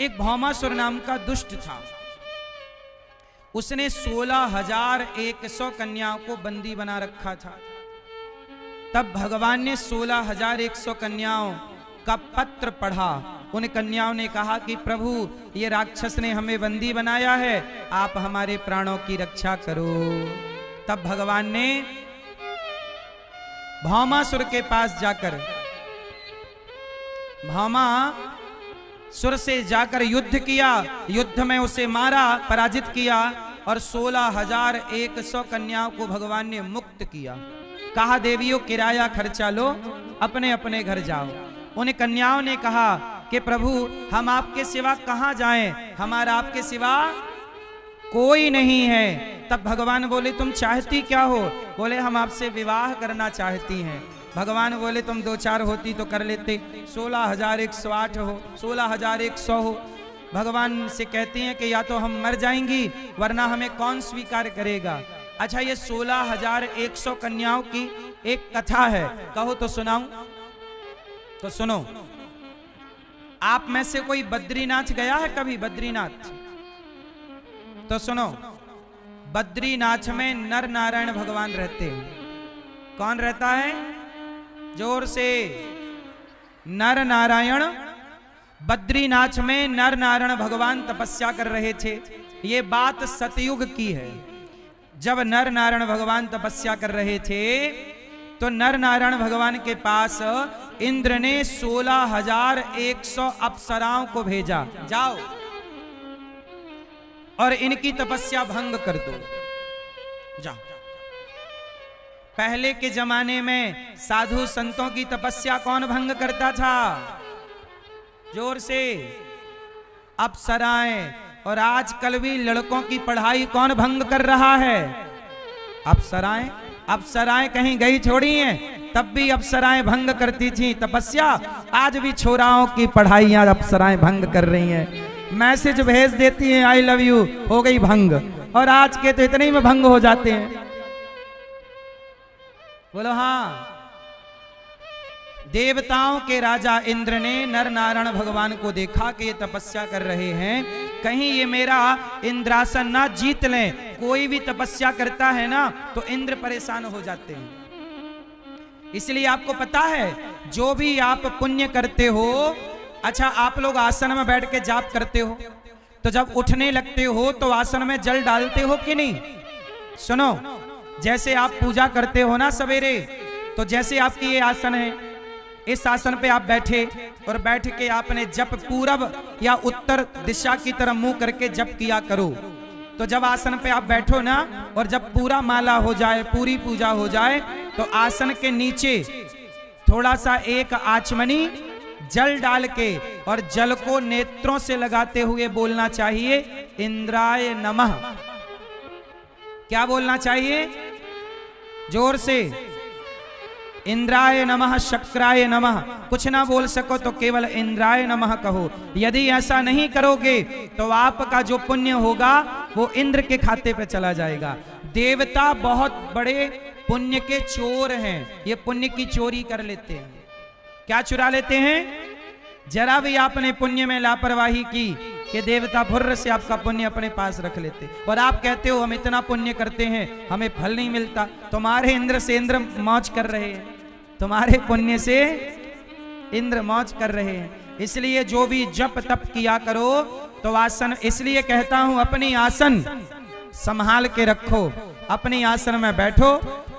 एक भौमासुर नाम का दुष्ट था। उसने 16,100 कन्याओं को बंदी बना रखा था। तब भगवान ने 16,100 कन्याओं का पत्र पढ़ा। उन कन्याओं ने कहा कि प्रभु, ये राक्षस ने हमें बंदी बनाया है, आप हमारे प्राणों की रक्षा करो। तब भगवान ने भौमासुर के पास जाकर, भौमासुर से जाकर युद्ध किया। युद्ध में उसे मारा, पराजित किया और 16,100 कन्याओं को भगवान ने मुक्त किया। कहा, देवियों किराया खर्चा लो, अपने अपने घर जाओ। उन कन्याओं ने कहा कि प्रभु, हम आपके सिवा कहां जाएं, हमारा आपके सिवा कोई नहीं है। तब भगवान बोले, तुम चाहती क्या हो? बोले, हम आपसे विवाह करना चाहती हैं। भगवान बोले, तुम 2-4 होती तो कर लेते, 16,108 हो, 16,100 हो। भगवान से कहती हैं कि या तो हम मर जाएंगी, वरना हमें कौन स्वीकार करेगा। अच्छा, ये 16,100 कन्याओं की एक कथा है, कहो तो सुनाऊं? तो सुनो। आप में से कोई बद्रीनाथ गया है कभी? बद्रीनाथ? तो सुनो, बद्रीनाथ में नर नारायण भगवान रहते हैं। कौन रहता है? जोर से। नर नारायण। बद्रीनाथ में नर नारायण भगवान तपस्या कर रहे थे। ये बात सतयुग की है। जब नर नारायण भगवान तपस्या कर रहे थे तो नर नारायण भगवान के पास इंद्र ने 16,100 अप्सराओं को भेजा, जाओ और इनकी तपस्या भंग कर दो, जाओ। पहले के जमाने में साधु संतों की तपस्या कौन भंग करता था? जोर से। अप्सराएं। और आजकल भी लड़कों की पढ़ाई कौन भंग कर रहा है? अप्सराएं। अप्सराएं कहीं गई छोड़ी हैं? तब भी अप्सराएं भंग करती थी तपस्या। आज भी छोराओं की पढ़ाइयां अप्सराएं भंग कर रही हैं। मैसेज भेज देती हैं, आई लव यू, हो गई भंग। और आज के तो इतने ही में भंग हो जाते हैं। बोलो हाँ। देवताओं के राजा इंद्र ने नर नारायण भगवान को देखा कि ये तपस्या कर रहे हैं, कहीं ये मेरा इंद्रासन ना जीत लें। कोई भी तपस्या करता है ना तो इंद्र परेशान हो जाते हैं। इसलिए आपको पता है, जो भी आप पुण्य करते हो, अच्छा आप लोग आसन में बैठ के जाप करते हो, तो जब उठने लगते हो तो आसन में जल डालते हो कि नहीं? सुनो, जैसे आप पूजा करते हो ना सवेरे, तो जैसे आपकी ये आसन है, इस आसन पे आप बैठे और बैठ के आपने जप पूरब या उत्तर दिशा की तरफ मुंह करके जप किया करो। तो जब आसन पे आप बैठो ना, और जब पूरा माला हो जाए, पूरी पूजा हो जाए, तो आसन के नीचे थोड़ा सा एक आचमनी जल डाल के और जल को नेत्रों से लगाते हुए बोलना चाहिए, इंद्राय नमः। क्या बोलना चाहिए? जोर से। इंद्राय नमः, शक्राय नमः। कुछ ना बोल सको तो केवल इंद्राय नमः कहो। यदि ऐसा नहीं करोगे तो आपका जो पुण्य होगा वो इंद्र के खाते पे चला जाएगा। देवता बहुत बड़े पुण्य के चोर हैं, ये पुण्य की चोरी कर लेते हैं। क्या चुरा लेते हैं? जरा भी आपने पुण्य में लापरवाही की कि देवता फुर्र से आपका पुण्य अपने पास रख लेते। और आप कहते हो हम इतना पुण्य करते हैं, हमें फल नहीं मिलता। तुम्हारे इंद्र से इंद्र मौज कर रहे हैं, तुम्हारे पुण्य से इंद्र मौज कर रहे हैं। इसलिए जो भी जप तप किया करो तो आसन, इसलिए कहता हूं अपनी आसन संभाल के रखो। अपनी आसन में बैठो,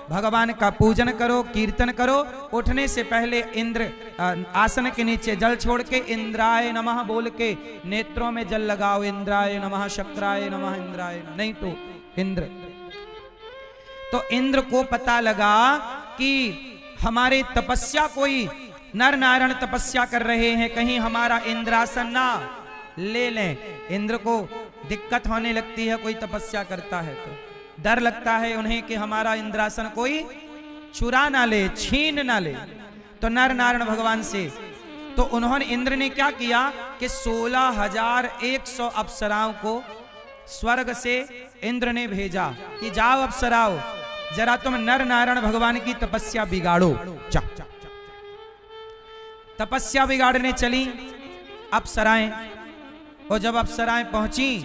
भगवान का पूजन करो, कीर्तन करो। उठने से पहले इंद्र आसन के नीचे जल छोड़ के इंद्राय नमः बोल के नेत्रों में जल लगाओ। इंद्राय नमः, शक्राय नमः, इंद्राय नमः। नहीं तो इंद्र। तो इंद्र को पता लगा कि हमारे तपस्या, कोई नर नारायण तपस्या कर रहे हैं, कहीं हमारा इंद्रासन ना ले लें। इंद्र को दिक्कत होने लगती है, कोई तपस्या करता है तो डर लगता है उन्हें कि हमारा इंद्रासन कोई चुरा ना ले, छीन ना ले। तो नर नारायण भगवान से, तो उन्होंने, इंद्र ने क्या किया कि 16,100 अप्सराओं को स्वर्ग से इंद्र ने भेजा कि जाओ अप्सराओ, जरा तुम नर नारायण भगवान की तपस्या बिगाड़ो। तपस्या बिगाड़ने चली अप्सराएं। और जब अप्सराएं पहुंची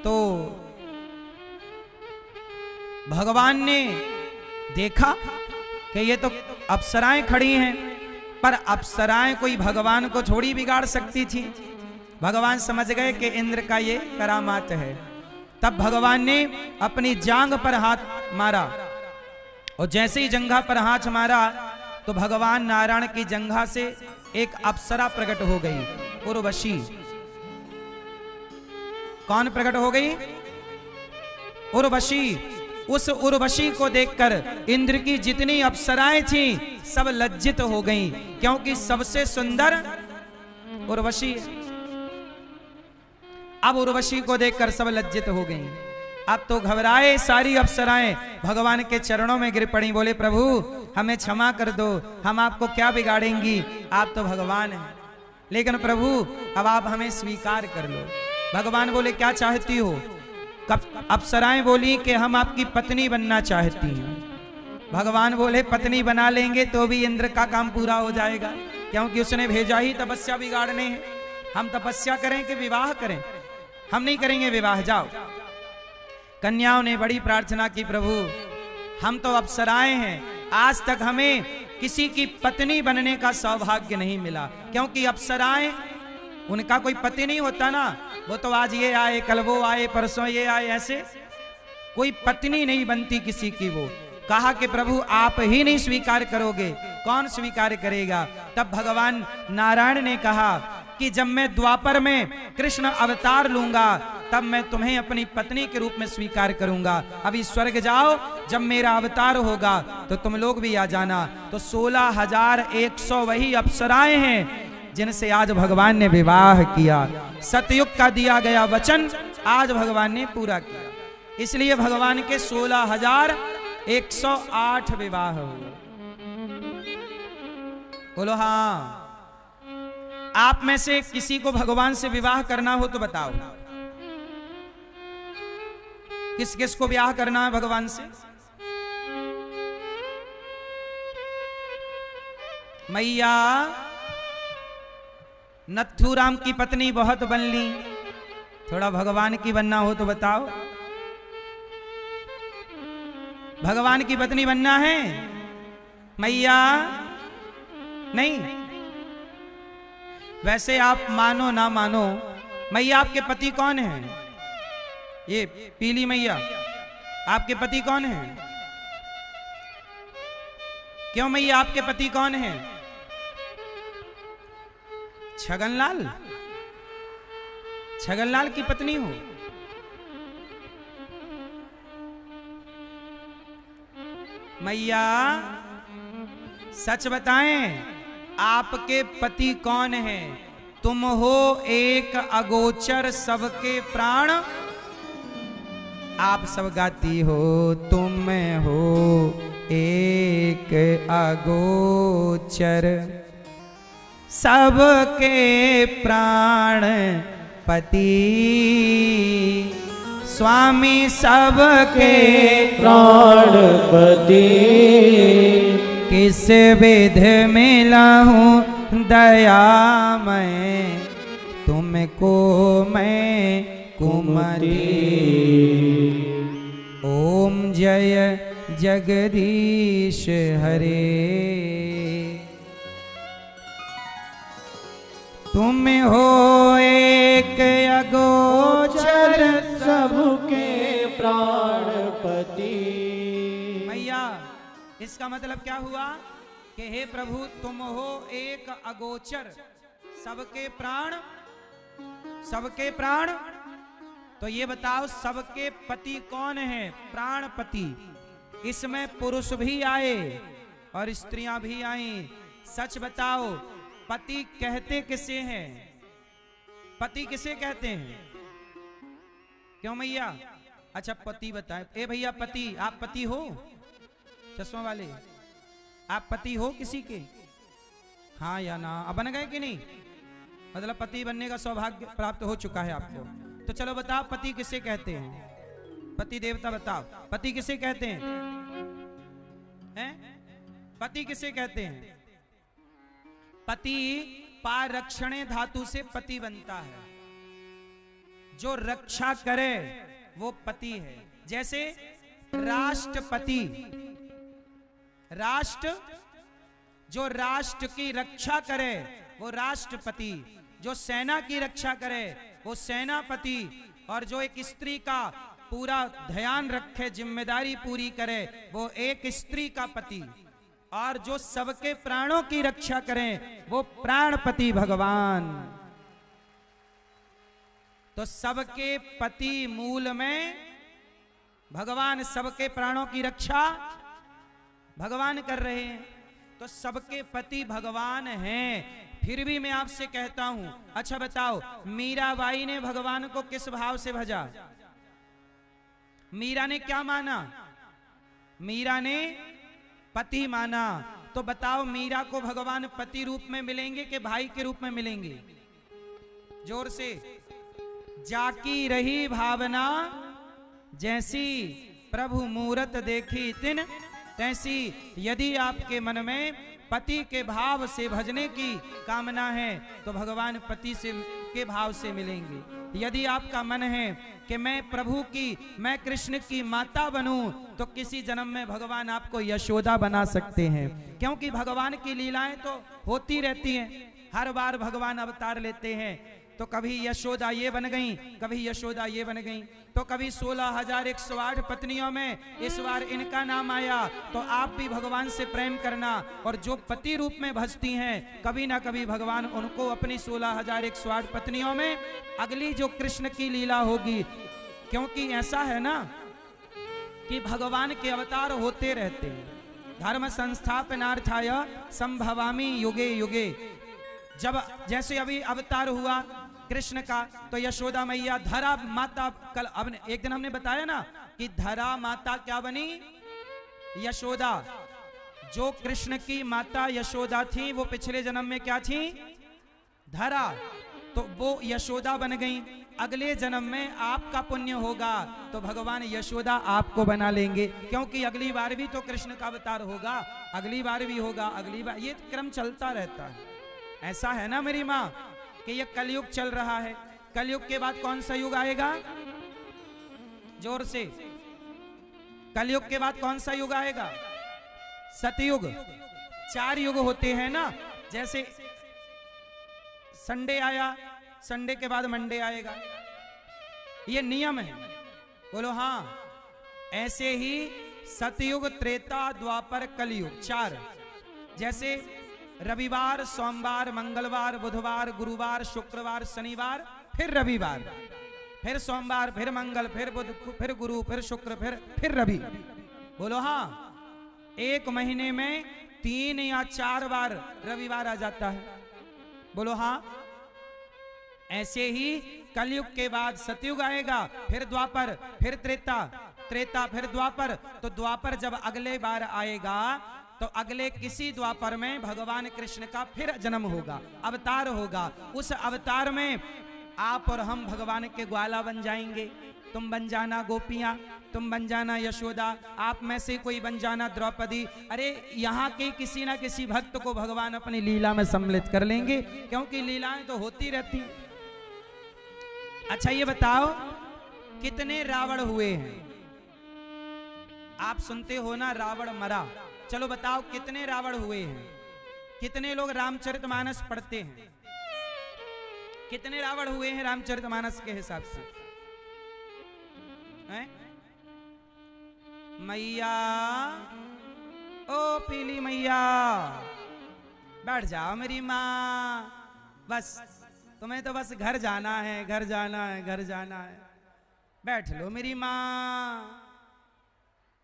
तो भगवान ने देखा कि ये तो अप्सराएं खड़ी हैं, पर अप्सराएं कोई भगवान को थोड़ी बिगाड़ सकती थी। भगवान समझ गए कि इंद्र का ये करामात है। तब भगवान ने अपनी जांघ पर हाथ मारा और जैसे ही जंघा पर हाथ मारा तो भगवान नारायण की जंघा से एक अप्सरा प्रकट हो गई, उर्वशी। कौन प्रकट हो गई? उर्वशी। उस उर्वशी को देखकर इंद्र की जितनी अप्सराएं थी सब लज्जित हो गईं, क्योंकि सबसे सुंदर उर्वशी। अब उर्वशी को देखकर सब लज्जित हो गईं। अब तो घबराए सारी अप्सराएं भगवान के चरणों में गिर पड़ी, बोले प्रभु हमें क्षमा कर दो, हम आपको क्या बिगाड़ेंगी, आप तो भगवान हैं। लेकिन प्रभु अब आप हमें स्वीकार कर लो। भगवान बोले क्या चाहती हो? अप्सराएं बोली कि हम आपकी पत्नी बनना चाहती हैं। भगवान बोले पत्नी बना लेंगे तो भी इंद्र का काम पूरा हो जाएगा, क्योंकि उसने भेजा ही तपस्या बिगाड़ने हैं। हम तपस्या करें कि विवाह करें? हम नहीं करेंगे विवाह, जाओ। कन्याओं ने बड़ी प्रार्थना की, प्रभु हम तो अप्सराएं हैं, आज तक हमें किसी की पत्नी बनने का सौभाग्य नहीं मिला, क्योंकि अप्सराएं उनका कोई पति नहीं होता ना, वो तो आज ये आए कल वो आए परसों ये आए, ऐसे कोई पत्नी नहीं बनती किसी की। वो कहा कि प्रभु आप ही नहीं स्वीकार करोगे, कौन स्वीकार करेगा? तब भगवान नारायण ने कहा कि जब मैं द्वापर में कृष्ण अवतार लूंगा तब मैं तुम्हें अपनी पत्नी के रूप में स्वीकार करूंगा। अभी स्वर्ग जाओ, जब मेरा अवतार होगा तो तुम लोग भी आ जाना। तो 16,100 वही अप्सराएं हैं जिनसे आज भगवान ने विवाह किया। सतयुग का दिया गया वचन आज भगवान ने पूरा किया, इसलिए भगवान के 16,108 विवाह हुए। बोलो हाँ। आप में से किसी को भगवान से विवाह करना हो तो बताओ, किस किस को विवाह करना है भगवान से? मैया नथुराम की पत्नी बहुत बन ली, थोड़ा भगवान की बनना हो तो बताओ। भगवान की पत्नी बनना है मैया? नहीं। वैसे आप मानो ना मानो, मैया आपके पति कौन है? ये पीली मैया आपके पति कौन है? क्यों मैया आपके पति कौन है? छगनलाल? छगनलाल की पत्नी हो? मैया सच बताएं, आपके पति कौन है? तुम हो एक अगोचर सबके प्राण। आप सब गाती हो तुम हो एक अगोचर सबके प्राण पति, स्वामी सबके प्राणपति। किस विध मिला हूँ दया मैं, तुमको मैं कुमरी। ओम जय जगदीश हरे। तुम हो एक अगोचर सबके प्राणपति। मैया इसका मतलब क्या हुआ कि हे प्रभु तुम हो एक अगोचर सबके प्राण। सबके प्राण तो ये बताओ सबके पति कौन है? प्राणपति। इसमें पुरुष भी आए और स्त्रियां भी आई। सच बताओ पति कहते किसे हैं? पति किसे कहते हैं? क्यों मैया? अच्छा पति बताए। ए भैया पति, आप पति हो? चश्मा वाले आप पति हो किसी के? हाँ या ना? अब बन गए कि नहीं? मतलब पति बनने का सौभाग्य प्राप्त हो चुका है आपको। तो चलो बताओ पति किसे कहते हैं? पति देवता बताओ पति किसे कहते हैं? हैं? पति किसे कहते हैं? पति पारक्षणे धातु से पति बनता है। जो रक्षा करे वो पति है। जैसे राष्ट्रपति, जो राष्ट्र की रक्षा करे वो राष्ट्रपति, जो सेना की रक्षा करे वो सेनापति, और जो एक स्त्री का पूरा ध्यान रखे, जिम्मेदारी पूरी करे, वो एक स्त्री का पति, और जो सबके प्राणों की रक्षा करें वो प्राणपति भगवान। तो सबके पति मूल में भगवान, सबके प्राणों की रक्षा भगवान कर रहे हैं, तो सबके पति भगवान हैं। फिर भी मैं आपसे कहता हूं, अच्छा बताओ, मीराबाई ने भगवान को किस भाव से भजा? मीरा ने क्या माना? मीरा ने पति माना। तो बताओ, मीरा को भगवान पति रूप में मिलेंगे कि भाई के रूप में मिलेंगे? जोर से। जाकी रही भावना जैसी, प्रभु मूरत देखी तिन तैसी। यदि आपके मन में पति के भाव से भजने की कामना है तो भगवान पति से के भाव से मिलेंगे। यदि आपका मन है कि मैं प्रभु की, मैं कृष्ण की माता बनूं, तो किसी जन्म में भगवान आपको यशोदा बना सकते हैं, क्योंकि भगवान की लीलाएं तो होती रहती हैं। हर बार भगवान अवतार लेते हैं, तो कभी यशोदा ये बन गई, कभी यशोदा ये बन गई, तो कभी 16,108 पत्नियों में इस बार इनका नाम आया। तो आप भी भगवान से प्रेम करना, और जो पति रूप में भजती हैं, कभी ना कभी भगवान उनको अपनी 16,108 पत्नियों में अगली जो कृष्ण की लीला होगी, क्योंकि ऐसा है ना कि भगवान के अवतार होते रहते हैं। धर्म संस्थापनार्थाय संभवामि युगे युगे। जब जैसे अभी अवतार हुआ कृष्ण का, तो यशोदा मैया धरा माता, कल अब एक दिन हमने बताया ना कि धरा माता क्या बनी? यशोदा। जो कृष्ण की माता यशोदा थी वो पिछले जन्म में क्या थी? धरा। तो वो यशोदा बन गई। अगले जन्म में आपका पुण्य होगा तो भगवान यशोदा आपको बना लेंगे, क्योंकि अगली बार भी तो कृष्ण का अवतार होगा, अगली बार भी होगा, अगली बार, ये क्रम चलता रहता है। ऐसा है ना मेरी माँ कि ये कलयुग चल रहा है। कलयुग के बाद कौन सा युग आएगा? जोर से। कलयुग के बाद कौन सा युग आएगा? सतयुग। 4 युग होते हैं ना, जैसे संडे आया, संडे के बाद मंडे आएगा, ये नियम है। बोलो हाँ। ऐसे ही सतयुग, त्रेता, द्वापर, कलयुग 4। जैसे रविवार, सोमवार, मंगलवार, बुधवार, गुरुवार, शुक्रवार, शनिवार, फिर रविवार, फिर सोमवार, फिर मंगल, फिर बुध, फिर गुरु, फिर शुक्र, फिर रवि। बोलो हाँ। एक महीने में 3 या 4 बार रविवार आ जाता है। बोलो हाँ। ऐसे ही कलयुग के बाद सतयुग आएगा, फिर द्वापर, फिर त्रेता, त्रेता फिर द्वापर। तो द्वापर जब अगले बार आएगा तो अगले किसी द्वापर में भगवान कृष्ण का फिर जन्म होगा, अवतार होगा। उस अवतार में आप और हम भगवान के ग्वाला बन जाएंगे। तुम बन जाना गोपियां, तुम बन जाना यशोदा, आप में से कोई बन जाना द्रौपदी। अरे यहाँ के किसी ना किसी भक्त को भगवान अपनी लीला में सम्मिलित कर लेंगे, क्योंकि लीलाएं तो होती रहती। अच्छा ये बताओ, कितने रावण हुए हैं? आप सुनते हो ना रावण मरा। चलो बताओ कितने रावण हुए हैं? कितने लोग रामचरितमानस पढ़ते हैं? कितने रावण हुए हैं रामचरितमानस के हिसाब से? हैं? मैया, ओ पीली मैया, बैठ जाओ मेरी माँ, बस तुम्हें तो बस घर जाना है, घर जाना है, घर जाना है। बैठ लो मेरी माँ,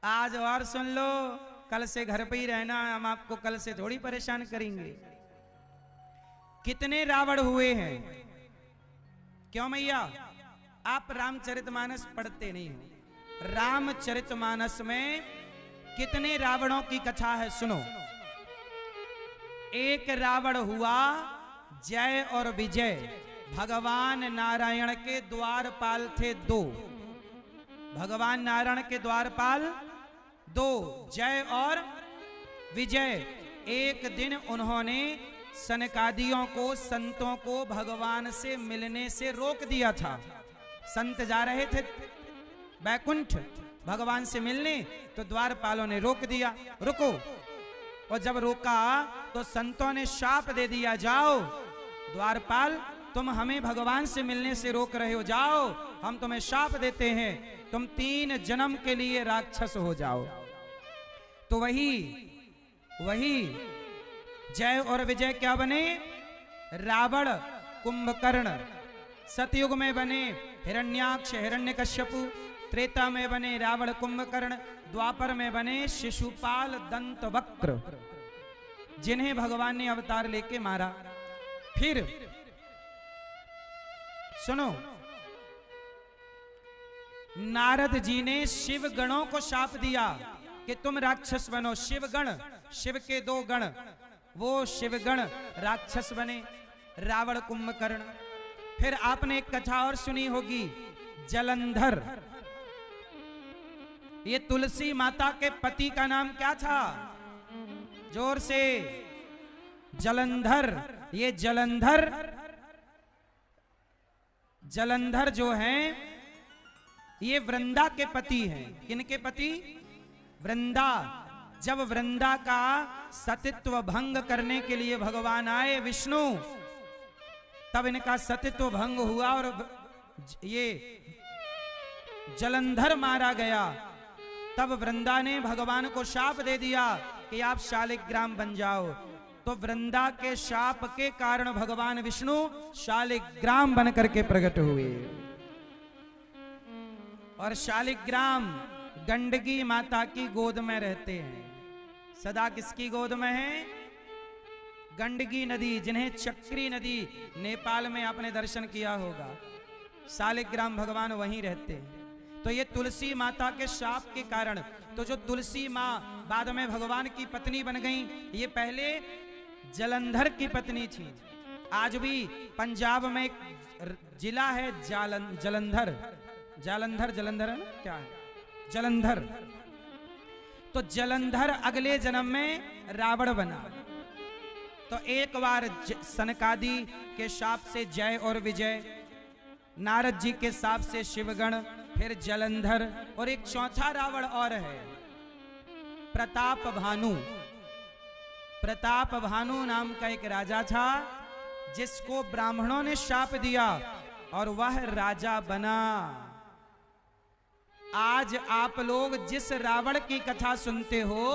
आज और सुन लो, कल से घर पे ही रहना है, हम आपको कल से थोड़ी परेशान करेंगे। कितने रावण हुए हैं? क्यों मैया? आप रामचरितमानस पढ़ते नहीं हो। रामचरितमानस में कितने रावणों की कथा है सुनो। एक रावण हुआ जय और विजय, भगवान नारायण के द्वारपाल थे 2। भगवान नारायण के द्वारपाल 2, जय और विजय। एक दिन उन्होंने सनकादियों को, संतों को भगवान से मिलने से रोक दिया था। संत जा रहे थे बैकुंठ भगवान से मिलने, तो द्वारपालों ने रोक दिया, रुको। और जब रोका तो संतों ने शाप दे दिया, जाओ द्वारपाल, तुम हमें भगवान से मिलने से रोक रहे हो, जाओ हम तुम्हें शाप देते हैं, तुम 3 जन्म के लिए राक्षस हो जाओ। तो वही जय और विजय क्या बने? रावण, कुंभकर्ण। सतयुग में बने हिरण्याक्ष, हिरण्यकश्यपु। त्रेता में बने रावण, कुंभकर्ण। द्वापर में बने शिशुपाल, दंतवक्र, जिन्हें भगवान ने अवतार लेके मारा। फिर सुनो, नारद जी ने शिव गणों को शाप दिया कि तुम राक्षस बनो। शिव गण, शिव के 2 गण, वो शिव गण राक्षस बने, रावण, कुंभकर्ण। फिर आपने एक कथा और सुनी होगी, जलंधर। ये तुलसी माता के पति का नाम क्या था? जोर से, जलंधर। ये जलंधर जो हैं, ये वृंदा के पति हैं। किनके पति? वृंदा। जब वृंदा का सतीत्व भंग करने के लिए भगवान आए विष्णु, तब इनका सतीत्व भंग हुआ और ये जलंधर मारा गया। तब वृंदा ने भगवान को शाप दे दिया कि आप शालिग्राम बन जाओ। तो वृंदा के शाप के कारण भगवान विष्णु शालिग्राम बन करके प्रकट हुए। और शालिग्राम गंडकी माता की गोद में रहते हैं। सदा किसकी गोद में है? गंडकी नदी, जिन्हें चक्री नदी नेपाल में आपने दर्शन किया होगा। शालिग्राम भगवान वहीं रहते हैं। तो ये तुलसी माता के शाप के कारण, तो जो तुलसी माँ बाद में भगवान की पत्नी बन गई, ये पहले जलंधर की पत्नी थी। आज भी पंजाब में एक जिला है जलंधर है ना, क्या है? जलंधर। तो जलंधर अगले जन्म में रावण बना। तो एक बार सनकादि के शाप से जय और विजय, नारद जी के शाप से शिवगण, फिर जलंधर, और एक चौथा रावण और है, प्रताप भानु। प्रताप भानु नाम का एक राजा था, जिसको ब्राह्मणों ने शाप दिया और वह राजा बना। आज आप लोग जिस रावण की कथा सुनते हो,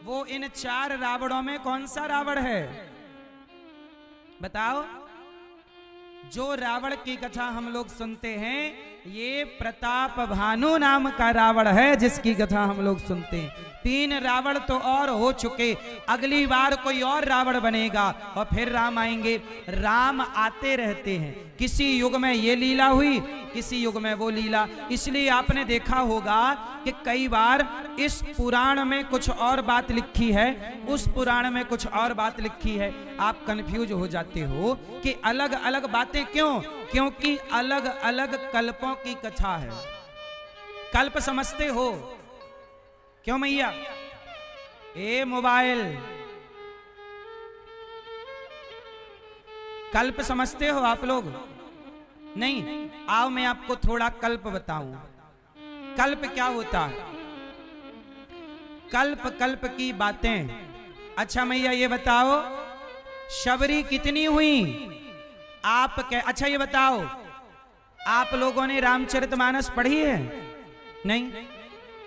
वो इन 4 रावणों में कौन सा रावण है? बताओ। जो रावण की कथा हम लोग सुनते हैं, ये प्रताप भानु नाम का रावण है, जिसकी कथा हम लोग सुनते हैं। 3 रावण तो और हो चुके, अगली बार कोई और रावण बनेगा और फिर राम आएंगे। राम आते रहते हैं, किसी युग में ये लीला हुई, किसी युग में वो लीला। इसलिए आपने देखा होगा कि कई बार इस पुराण में कुछ और बात लिखी है, उस पुराण में कुछ और बात लिखी है। आप कंफ्यूज हो जाते हो कि अलग अलग बातें क्यों? क्योंकि अलग अलग कल्पों की कथा है। कल्प समझते हो? क्यों मैया? ए मोबाइल, कल्प समझते हो आप लोग? नहीं। आओ मैं आपको थोड़ा कल्प बताऊं। कल्प क्या होता है? कल्प की बातें। अच्छा मैया ये बताओ, शबरी कितनी हुई? अच्छा ये बताओ, आप लोगों ने रामचरितमानस पढ़ी है? नहीं।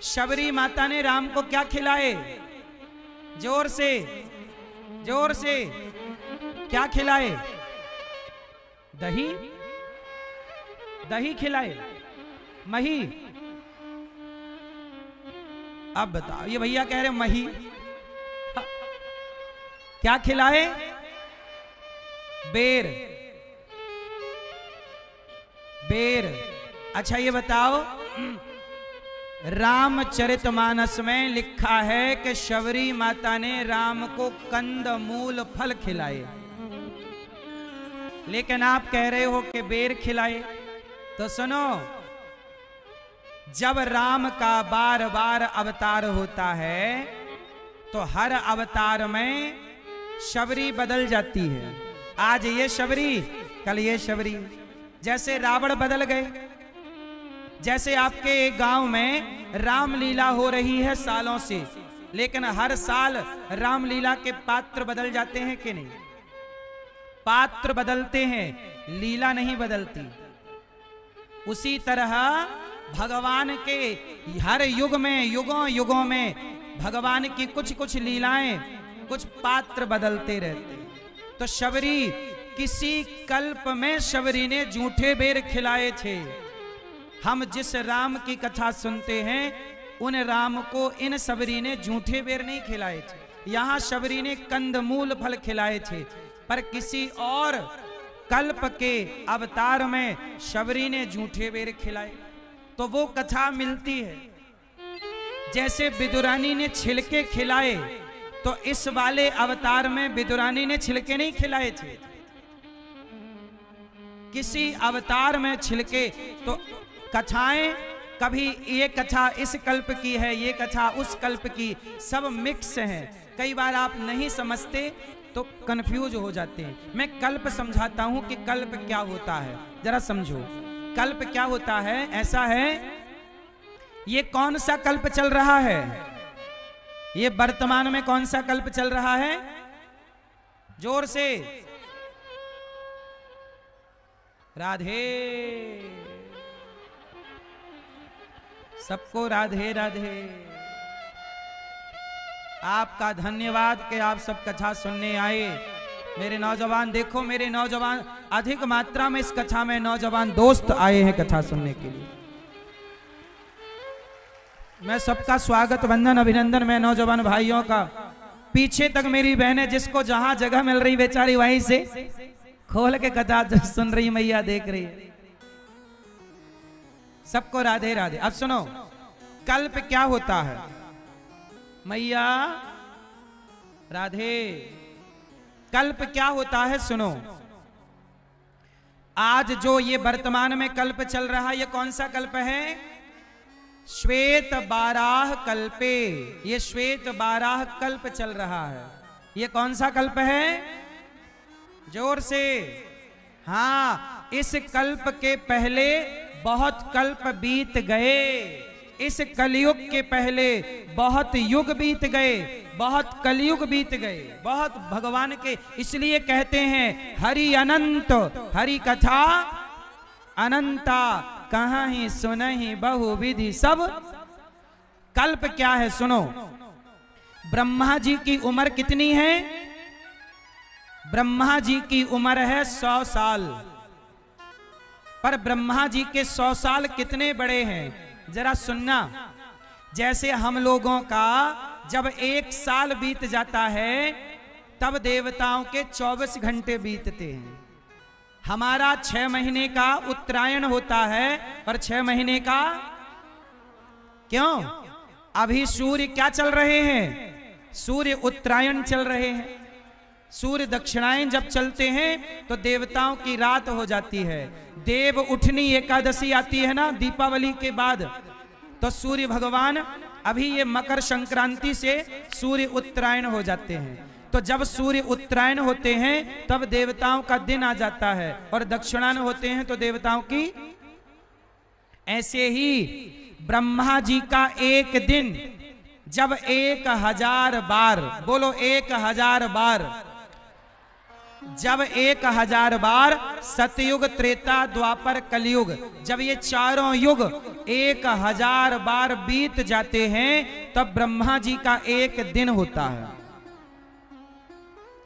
शबरी माता ने राम को क्या खिलाए? जोर से, जोर से, क्या खिलाए? दही? दही खिलाए? मही? अब बताओ, ये भैया कह रहे मही। क्या खिलाए? बेर। बेर। अच्छा ये बताओ, रामचरितमानस में लिखा है कि शबरी माता ने राम को कंद मूल फल खिलाए, लेकिन आप कह रहे हो कि बेर खिलाए। तो सुनो, जब राम का बार बार अवतार होता है, तो हर अवतार में शबरी बदल जाती है। आज ये शबरी, कल ये शबरी। जैसे रावण बदल गए, जैसे आपके गांव में रामलीला हो रही है सालों से, लेकिन हर साल रामलीला के पात्र बदल जाते हैं कि नहीं? पात्र बदलते हैं, लीला नहीं बदलती। उसी तरह भगवान के हर युग में, युगों युगों में भगवान की कुछ कुछ लीलाएं, कुछ पात्र बदलते रहते हैं। तो शबरी, किसी कल्प में शबरी ने जूठे बेर खिलाए थे। हम जिस राम की कथा सुनते हैं उन राम को इन शबरी ने जूठे बेर नहीं खिलाए थे। यहां शबरी ने कंदमूल फल खिलाए थे, पर किसी और कल्प के अवतार में शबरी ने जूठे बेर खिलाए, तो वो कथा मिलती है। जैसे विदुरानी ने छिलके खिलाए, तो इस वाले अवतार में विदुरानी ने छिलके नहीं खिलाए थे। किसी अवतार में छिलके, तो कथाएं कभी ये कथा इस कल्प की है, ये कथा उस कल्प की, सब मिक्स हैं। कई बार आप नहीं समझते तो कंफ्यूज हो जाते हैं। मैं कल्प समझाता हूं कि कल्प क्या होता है, जरा समझो। कल्प क्या होता है? ऐसा है, ये कौन सा कल्प चल रहा है? ये वर्तमान में कौन सा कल्प चल रहा है? जोर से, राधे। सबको राधे राधे। आपका धन्यवाद कि आप सब कथा सुनने आए। मेरे नौजवान, देखो मेरे नौजवान, अधिक मात्रा में इस कथा में नौजवान दोस्त आए हैं कथा सुनने के लिए। मैं सबका स्वागत, वंदन, अभिनंदन मैं नौजवान भाइयों का। पीछे तक मेरी बहनें, जिसको जहां जगह मिल रही बेचारी वहीं से खोल के कथा सुन रही, मैया देख रही है। सबको राधे राधे। अब सुनो, कल्प क्या होता है? मैया राधे। कल्प क्या होता है? सुनो, आज जो ये वर्तमान में कल्प चल रहा है, ये कौन सा कल्प है? श्वेत बाराह कल्पे। ये श्वेत बाराह कल्प चल रहा है। ये कौन सा कल्प है? जोर से। हाँ, इस कल्प के पहले बहुत कल्प बीत गए। इस कलयुग के पहले बहुत युग बीत गए, बहुत कलयुग बीत गए, बहुत भगवान के। इसलिए कहते हैं हरि अनंत, हरि कथा अनंता, कहाँ ही सुनहि बहु विधि सब। कल्प क्या है? सुनो, ब्रह्मा जी की उम्र कितनी है? ब्रह्मा जी की उम्र है 100 साल। पर ब्रह्मा जी के 100 साल कितने बड़े हैं, जरा सुनना। जैसे हम लोगों का जब 1 साल बीत जाता है, तब देवताओं के 24 घंटे बीतते हैं। हमारा 6 महीने का उत्तरायण होता है, पर 6 महीने का क्यों? अभी सूर्य क्या चल रहे हैं? सूर्य उत्तरायण चल रहे हैं। सूर्य दक्षिणायन जब चलते हैं तो देवताओं की रात हो जाती है। देव उठनी एकादशी आती है ना दीपावली के बाद, तो सूर्य भगवान अभी ये मकर संक्रांति से सूर्य उत्तरायण हो जाते हैं। तो जब सूर्य उत्तरायण होते हैं तब देवताओं का दिन आ जाता है, और दक्षिणायन होते हैं तो देवताओं की। ऐसे ही ब्रह्मा जी का एक दिन जब 1000 बार, बोलो 1000 बार, जब 1000 बार सतयुग, त्रेता, द्वापर, कलयुग, जब ये चारों युग 1000 बार बीत जाते हैं, तब ब्रह्मा जी का एक दिन होता है।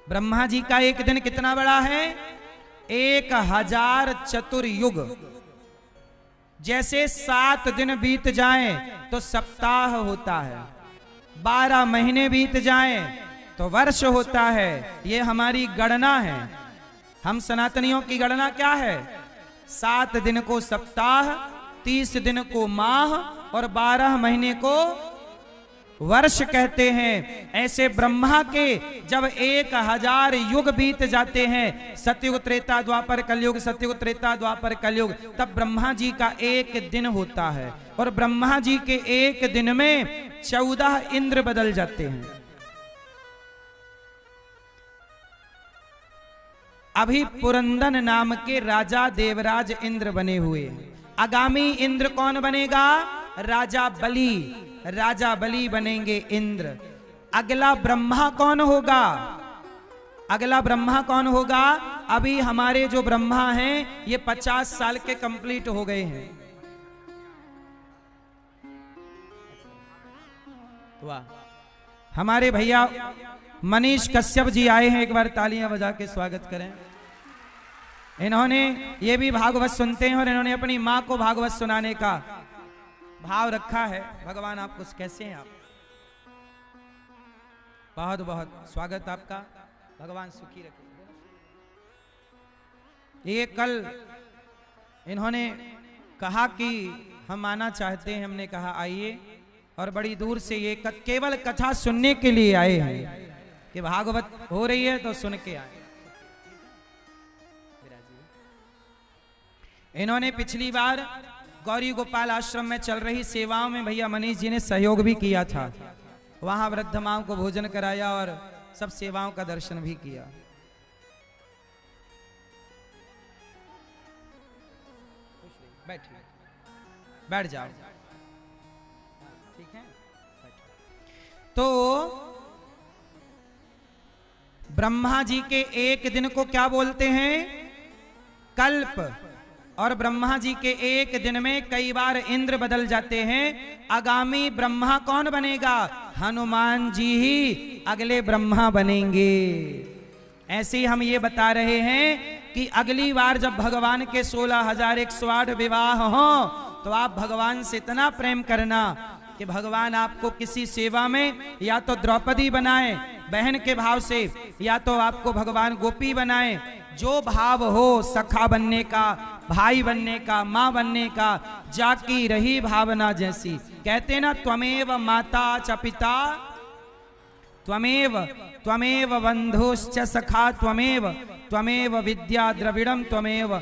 ब्रह्मा जी का एक दिन कितना बड़ा है? 1000 चतुर्युग। जैसे 7 दिन बीत जाएं तो सप्ताह होता है, 12 महीने बीत जाएं तो वर्ष होता है। ये हमारी गणना है। हम सनातनियों की गणना क्या है? 7 दिन को सप्ताह, 30 दिन को माह और 12 महीने को वर्ष कहते हैं। ऐसे ब्रह्मा के जब 1000 युग बीत जाते हैं, सतयुग, त्रेता, द्वापर, कलयुग, सतयुग, त्रेता, द्वापर, कलयुग, तब ब्रह्मा जी का एक दिन होता है। और ब्रह्मा जी के एक दिन में 14 इंद्र बदल जाते हैं। अभी पुरंदन नाम के राजा देवराज इंद्र बने हुए हैं। आगामी इंद्र कौन बनेगा? राजा बलि। राजा बलि बनेंगे इंद्र। अगला ब्रह्मा कौन होगा? अगला ब्रह्मा कौन होगा? अभी हमारे जो ब्रह्मा हैं ये 50 साल के कंप्लीट हो गए हैं। वाह। हमारे भैया मनीष कश्यप जी आए हैं, एक बार तालियां बजा के स्वागत करें। इन्होंने ये भी भागवत सुनते हैं और इन्होंने अपनी मां को भागवत सुनाने का भाव रखा है। भगवान आपको कैसे हैं आप? बहुत बहुत स्वागत आपका, भगवान सुखी रखे। ये कल इन्होंने कहा कि हम आना चाहते हैं, हमने कहा आइए, और बड़ी दूर से ये केवल कथा सुनने के लिए आए हैं कि भागवत हो रही है तो सुन के आए। इन्होंने पिछली बार गौरी गोपाल आश्रम में चल रही सेवाओं में भैया मनीष जी ने सहयोग भी किया था। वहां वृद्ध मां को भोजन कराया और सब सेवाओं का दर्शन भी किया। बैठिए, बैठ जाओ, ठीक है। तो ब्रह्मा जी के एक दिन को क्या बोलते हैं? कल्प। और ब्रह्मा जी के एक दिन में कई बार इंद्र बदल जाते हैं। आगामी ब्रह्मा कौन बनेगा? हनुमान जी ही अगले ब्रह्मा बनेंगे। ऐसे ही हम ये बता रहे हैं कि अगली बार जब भगवान के 16,108 विवाह हो तो आप भगवान से इतना प्रेम करना कि भगवान आपको किसी सेवा में या तो द्रौपदी बनाए बहन के भाव से, या तो आपको भगवान गोपी बनाए। जो भाव हो सखा बनने का, भाई बनने का, माँ बनने का, जाकी रही भावना जैसी। कहते ना त्वमेव माता च पिता, त्वमेव बंधुश्च सखा, त्वमेव विद्या द्रविड़म, त्वमेव